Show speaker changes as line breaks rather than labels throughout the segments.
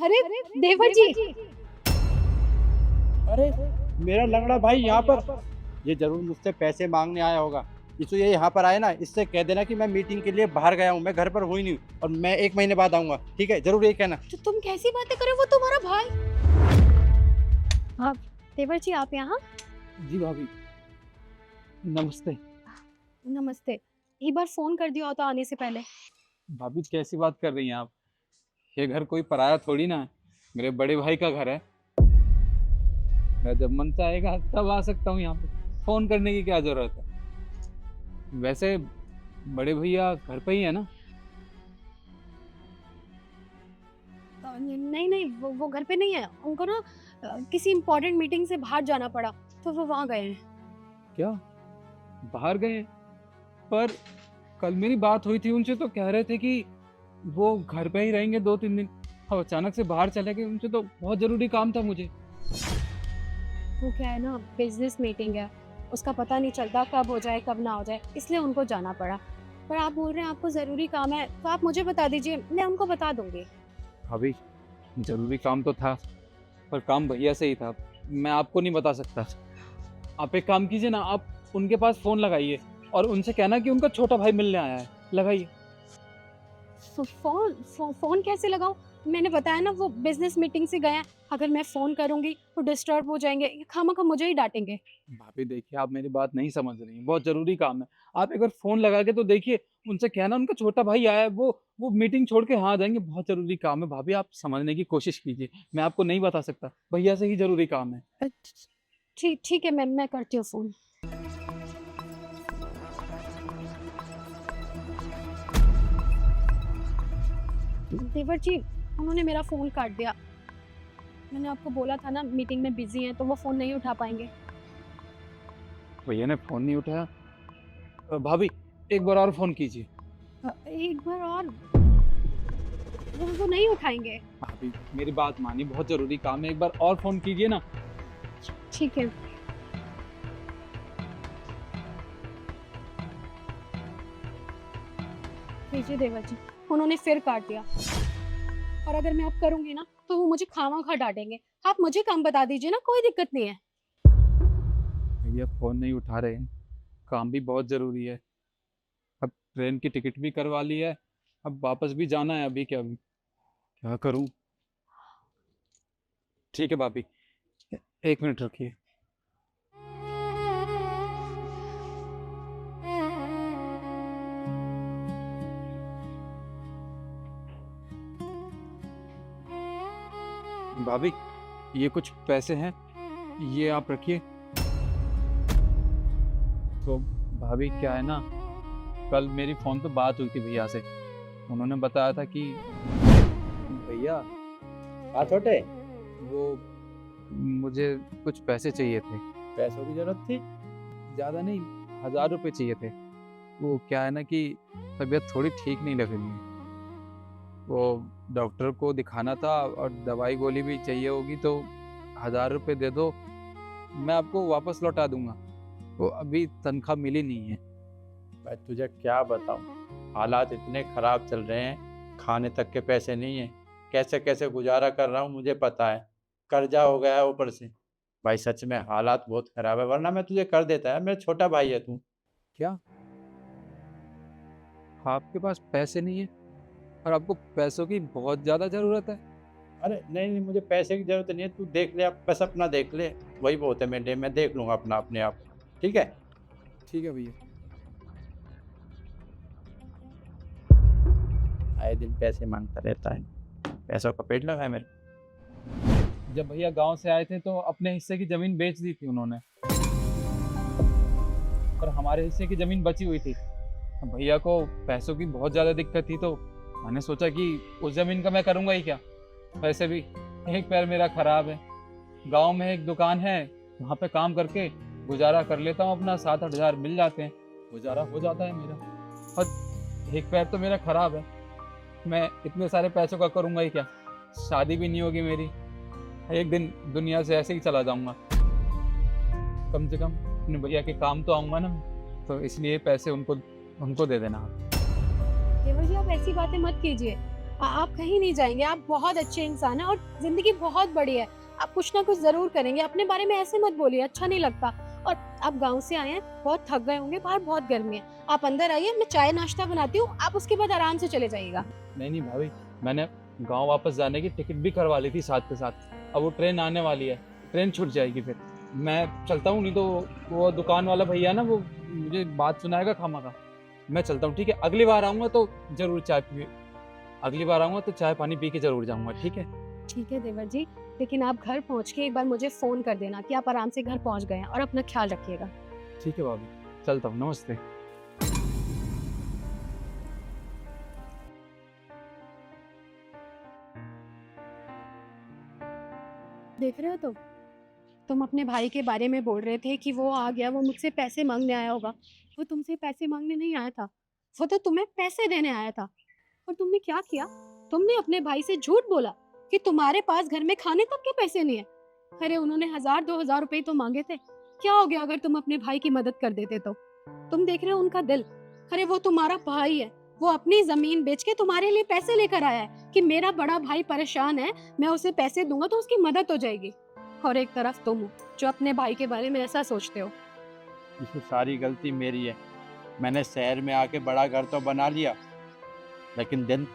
अरे देवर जी।
अरे मेरा लंगड़ा भाई यहाँ पर, ये जरूर मुझसे पैसे मांगने आया होगा। इसको ये यहाँ पर आए ना, इससे कह देना कि मैं मीटिंग के लिए बाहर गया हूँ, मैं घर पर हुई नहीं और मैं 1 महीने बाद आऊंगा। ठीक है, जरूर ये कहना।
तो तुम कैसी बातें कर रहे हो, वो तुम्हारा भाई। आप देवर जी, आप यहाँ।
जी भाभी, नमस्ते।
नमस्ते। एक बार फोन कर दिया होता आने से पहले।
भाभी कैसी बात कर रही हैं आप? ये घर कोई पराया थोड़ी ना है, मेरे बड़े भाई का घर है। मैं जब मन चाहेगा तब आ सकता हूँ यहाँ पे। फोन करने की क्या जरूरत है? वैसे बड़े भैया घर पे ही है ना?
नहीं नहीं, वो घर पे नहीं है। उनको ना किसी इम्पोर्टेंट मीटिंग से बाहर जाना पड़ा, तो वो वहाँ गए हैं।
क्या बाहर गए हैं? पर कल मेरी बात हुई थी उनसे, तो कह रहे थे कि वो घर पे ही रहेंगे 2-3 दिन। अब अचानक से बाहर चले गए, उनसे तो बहुत जरूरी काम था मुझे।
वो क्या है ना, बिजनेस मीटिंग है, उसका पता नहीं चलता कब हो जाए कब ना हो जाए, इसलिए उनको जाना पड़ा। पर आप बोल रहे हैं आपको ज़रूरी काम है, तो आप मुझे बता दीजिए, मैं उनको बता दूंगी।
भाभी जरूरी काम तो था, पर काम भैया से ही था, मैं आपको नहीं बता सकता। आप एक काम कीजिए ना, आप उनके पास फ़ोन लगाइए और उनसे कहना कि उनका छोटा भाई मिलने आया है। लगाइए।
फोन कैसे लगाऊं? मैंने बताया ना, वो बिजनेस मीटिंग से गए हैं। अगर मैं फ़ोन करूंगी तो डिस्टर्ब हो जाएंगे, खामखा मुझे ही डांटेंगे।
भाभी देखिए, आप मेरी बात नहीं समझ रही हैं, बहुत ज़रूरी काम है। आप एक बार फ़ोन लगा के तो देखिए, उनसे कहना उनका छोटा भाई आया है, वो मीटिंग छोड़ के यहाँ आ जाएंगे। बहुत ज़रूरी काम है भाभी, आप समझने की कोशिश कीजिए। मैं आपको नहीं बता सकता, भैया से ही ज़रूरी काम है।
ठीक ठीक है, मैं करती हूँ फ़ोन। देवर जी, उन्होंने मेरा फ़ोन काट दिया। मैंने आपको बोला था ना मीटिंग में बिजी हैं, तो वो फ़ोन नहीं उठा पाएंगे।
भैया ने फ़ोन नहीं उठाया। भाभी एक बार और फ़ोन कीजिए।
एक बार और। वो नहीं उठाएंगे।
भाभी मेरी बात मानिए, बहुत ज़रूरी काम है, एक बार और फ़ोन कीजिए ना।
ठीक है। कीजिए देवर जी। उन्होंने फिर काट दिया। और अगर मैं अब करूंगी ना, तो वो मुझे खामखा डांटेंगे। आप मुझे काम बता दीजिए ना, कोई दिक्कत नहीं है।
भैया फ़ोन नहीं उठा रहे हैं, काम भी बहुत ज़रूरी है। अब ट्रेन की टिकट भी करवा ली है, अब वापस भी जाना है। अभी क्या करूं? ठीक है भाभी, 1 मिनट रखिए। भाभी ये कुछ पैसे हैं, ये आप रखिए। तो भाभी क्या है ना, कल मेरी फ़ोन पे बात हुई थी भैया से। उन्होंने बताया था कि भैया
हाँ छोटे,
वो मुझे कुछ पैसे चाहिए थे।
पैसों की जरूरत थी?
ज़्यादा नहीं, 1000 रुपये चाहिए थे। वो क्या है ना कि तबीयत थोड़ी ठीक नहीं लग रही है, वो डॉक्टर को दिखाना था और दवाई गोली भी चाहिए होगी, तो 1000 रुपये दे दो, मैं आपको वापस लौटा दूंगा। वो अभी तनख्वाह मिली नहीं है।
मैं तुझे क्या बताऊं, हालात इतने खराब चल रहे हैं, खाने तक के पैसे नहीं है। कैसे कैसे गुजारा कर रहा हूँ मुझे पता है, कर्जा हो गया है ऊपर से। भाई सच में हालात बहुत खराब है, वरना मैं तुझे कर देता है, मेरा छोटा भाई है तू।
क्या आपके पास पैसे नहीं है और आपको पैसों की बहुत ज़्यादा ज़रूरत है?
अरे नहीं नहीं, मुझे पैसे की जरूरत नहीं है, तू देख ले, आप बस अपना देख ले, वही बहुत है मेरे लिए, मैं देख लूंगा अपना अपने आप। ठीक है।
ठीक है भैया।
आए दिन पैसे मांगता रहता है, पैसों का पेट लगा है मेरे।
जब भैया गांव से आए थे तो अपने हिस्से की ज़मीन बेच दी थी उन्होंने, और हमारे हिस्से की ज़मीन बची हुई थी। भैया को पैसों की बहुत ज़्यादा दिक्कत थी, तो मैंने सोचा कि उस ज़मीन का मैं करूँगा ही क्या। वैसे भी एक पैर मेरा ख़राब है, गांव में एक दुकान है, वहाँ पे काम करके गुजारा कर लेता हूँ अपना। 7-8 हज़ार मिल जाते हैं, गुजारा हो जाता है मेरा। और एक पैर तो मेरा ख़राब है, मैं इतने सारे पैसों का करूँगा ही क्या। शादी भी नहीं होगी मेरी, एक दिन दुनिया से ऐसे ही चला जाऊँगा। कम से कम अपने भैया के काम तो आऊँगा ना, तो इसलिए पैसे उनको दे देना आप।
देवर जी, आप ऐसी बातें मत कीजिए। आप कहीं नहीं जाएंगे, आप बहुत अच्छे इंसान हैं और जिंदगी बहुत बड़ी है। आप कुछ ना कुछ जरूर करेंगे, अपने बारे में ऐसे मत बोलिए, अच्छा नहीं लगता। और आप गांव से आए हैं, बहुत थक गए होंगे, बाहर बहुत गर्मी है। आप अंदर आइए, मैं चाय नाश्ता बनाती हूँ, आप उसके बाद आराम से चले जाइएगा।
नहीं नहीं भाभी, मैंने गांव वापस जाने की टिकट भी करवा ली थी साथ के साथ। अब वो ट्रेन आने वाली है, ट्रेन छूट जाएगी, फिर मैं चलता हूँ। नहीं तो वो दुकान वाला भैया ना, वो मुझे बात सुनाएगा खामखा। मैं चलता हूँ, ठीक है? अगली बार आऊँगा तो जरूर अगली बार आऊँगा तो चाय पानी पी के जरूर जाऊँगा, ठीक है?
ठीक है देवर जी, लेकिन आप घर पहुँच के एक बार मुझे फोन कर देना कि आप आराम से घर पहुँच गए हैं, और अपना ख्याल रखिएगा।
ठीक है भाभी, चलता हूँ, नमस्ते।
देख रहे हो तुम अपने भाई के बारे में बोल रहे थे कि वो आ गया, वो मुझसे पैसे मांगने आया होगा। वो तुमसे पैसे मांगने नहीं आया था, वो तो तुम्हें पैसे देने आया था। और तुमने क्या किया? तुमने अपने भाई से झूठ बोला कि तुम्हारे पास घर में खाने तक के पैसे नहीं है। अरे उन्होंने 1000-2000 रुपए तो मांगे थे। क्या हो गया अगर तुम अपने भाई की मदद कर देते तो? तुम देख रहे हो उनका दिल। अरे वो तुम्हारा भाई है, वो अपनी जमीन बेच के तुम्हारे लिए पैसे लेकर आया है कि मेरा बड़ा भाई परेशान है, मैं उसे पैसे दूंगा तो उसकी मदद हो जाएगी। और एक तरफ तुम हो जो अपने भाई के बारे में ऐसा सोचते हो।
इसमें सारी गलती मेरी है। मैंने शहर में आके बड़ा घर तो बना लिया, लेकिन दिल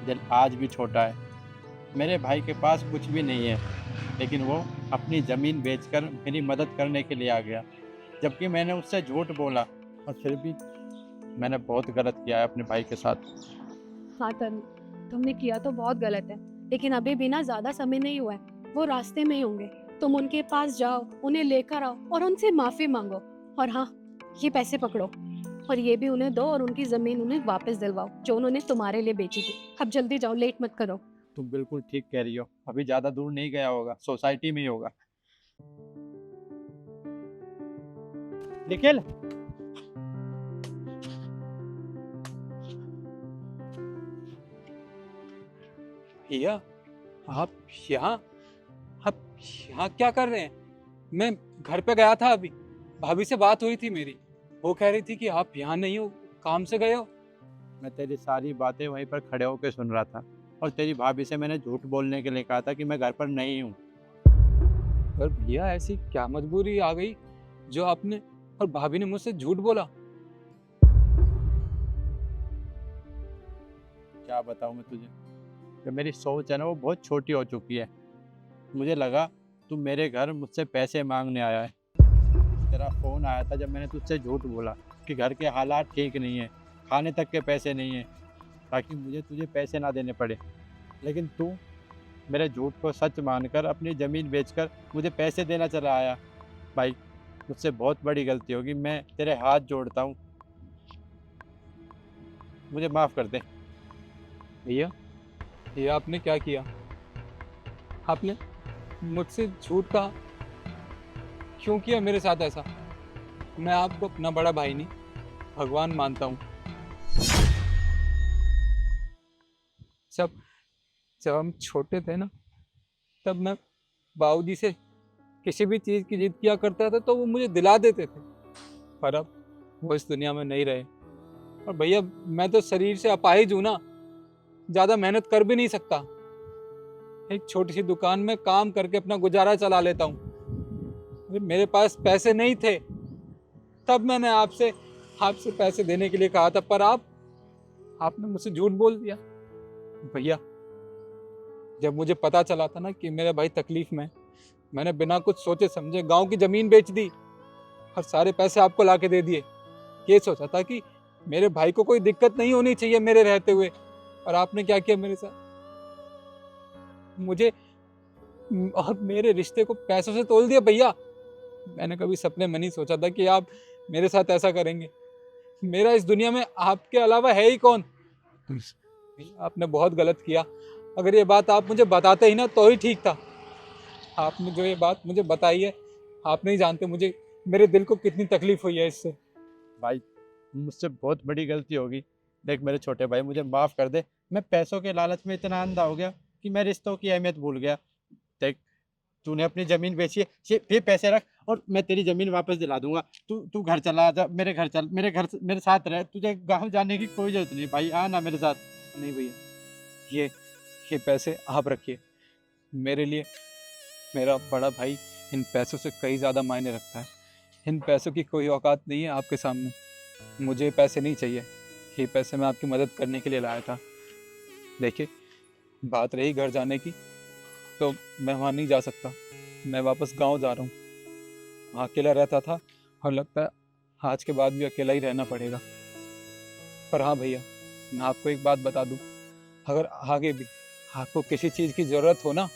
दिल आज भी छोटा है। मेरे भाई के पास कुछ भी नहीं है, लेकिन वो अपनी ज़मीन बेचकर मेरी मदद करने के लिए आ गया, जबकि मैंने उससे झूठ बोला। और फिर भी मैंने बहुत गलत किया है अपने भाई के साथ।
हाँ तनु, तुमने किया तो बहुत गलत है, लेकिन अभी भी ना ज्यादा समय नहीं हुआ है, वो रास्ते में ही होंगे। तुम उनके पास जाओ, उन्हें लेकर आओ और उनसे माफी मांगो। और हाँ, ये पैसे पकड़ो और ये भी उन्हें दो, और उनकी जमीन उन्हें वापस दिलवाओ जो उन्होंने तुम्हारे लिए बेची थी। अब जल्दी जाओ, लेट मत करो।
तुम बिल्कुल ठीक कह रही हो, अभी ज़्यादा दूर नहीं गया होगा, सोसाइटी में ही होगा। निखिल,
भैया, आप यहाँ आप यहाँ क्या कर रहे हैं? मैं घर पे गया था अभी, भाभी से बात हुई थी मेरी। वो कह रही थी कि आप यहाँ नहीं हो, काम से गए हो।
मैं तेरी सारी बातें वहीं पर खड़े होकर सुन रहा था, और तेरी भाभी से मैंने झूठ बोलने के लिए कहा था कि मैं घर पर नहीं हूँ।
पर भैया, ऐसी क्या मजबूरी आ गई जो आपने और भाभी ने मुझसे झूठ बोला?
क्या बताऊँ मैं तुझे, जो मेरी सोच है ना वो बहुत छोटी हो चुकी है। मुझे लगा तू मेरे घर मुझसे पैसे मांगने आया है। तेरा फ़ोन आया था जब मैंने तुझसे झूठ बोला कि घर के हालात ठीक नहीं है, खाने तक के पैसे नहीं हैं, ताकि मुझे तुझे पैसे ना देने पड़े। लेकिन तू मेरे झूठ को सच मानकर अपनी ज़मीन बेचकर मुझे पैसे देना चला आया। भाई, मुझसे बहुत बड़ी गलती होगी, मैं तेरे हाथ जोड़ता हूँ, मुझे माफ़ कर दे।
भैया, ये आपने क्या किया? आपने मुझसे झूठ कहा। क्यों किया मेरे साथ ऐसा? मैं आपको अपना बड़ा भाई नहीं, भगवान मानता हूँ। जब जब हम छोटे थे ना, तब मैं बाबूजी से किसी भी चीज़ की जिद किया करता था तो वो मुझे दिला देते थे। पर अब वो इस दुनिया में नहीं रहे। और भैया, मैं तो शरीर से अपाहिज हूँ ना, ज़्यादा मेहनत कर भी नहीं सकता। एक छोटी सी दुकान में काम करके अपना गुजारा चला लेता हूँ। मेरे पास पैसे नहीं थे, तब मैंने आपसे पैसे देने के लिए कहा था, पर आपने मुझसे झूठ बोल दिया। भैया, जब मुझे पता चला था ना कि मेरा भाई तकलीफ में है, मैंने बिना कुछ सोचे समझे गांव की जमीन बेच दी और सारे पैसे आपको लाके दे दिए। ये सोचा था कि मेरे भाई को कोई दिक्कत नहीं होनी चाहिए मेरे रहते हुए, और आपने क्या किया मेरे साथ? मुझे और मेरे रिश्ते को पैसों से तोल दिया। भैया, मैंने कभी सपने में नहीं सोचा था कि आप मेरे साथ ऐसा करेंगे। मेरा इस दुनिया में आपके अलावा है ही कौन? आपने बहुत गलत किया। अगर ये बात आप मुझे बताते ही ना तो ही ठीक था। आपने जो ये बात मुझे बताई है, आप नहीं जानते मुझे मेरे दिल को कितनी तकलीफ हुई है इससे।
भाई, मुझसे बहुत बड़ी गलती होगी। देख मेरे छोटे भाई, मुझे माफ़ कर दे। मैं पैसों के लालच में इतना अंधा हो गया कि मैं रिश्तों की अहमियत भूल गया। देख, तूने अपनी ज़मीन बेची है, ये पैसे रख और मैं तेरी ज़मीन वापस दिला दूंगा। तू तू घर चला जा, मेरे घर मेरे साथ रह। तुझे गाँव जाने की कोई ज़रूरत नहीं भाई, आ ना मेरे साथ।
नहीं भैया, ये पैसे आप रखिए। मेरे लिए मेरा बड़ा भाई इन पैसों से कई ज़्यादा मायने रखता है। इन पैसों की कोई औकात नहीं है आपके सामने। मुझे ये पैसे नहीं चाहिए। ये पैसे मैं आपकी मदद करने के लिए लाया था। देखिए, बात रही घर जाने की, तो मैं वहाँ नहीं जा सकता। मैं वापस गांव जा रहा हूँ। वहाँ अकेला रहता था और लगता है आज के बाद भी अकेला ही रहना पड़ेगा। पर हाँ भैया, मैं आपको एक बात बता दूँ, अगर आगे भी आपको किसी चीज़ की ज़रूरत हो ना,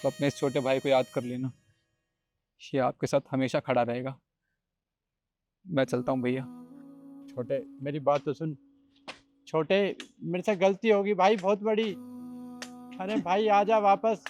तो अपने इस छोटे भाई को याद कर लेना। ये आपके साथ हमेशा खड़ा रहेगा। मैं चलता हूँ भैया।
छोटे, मेरी बात तो सुन। छोटे, मेरे से गलती होगी भाई बहुत बड़ी। अरे भाई आजा वापस।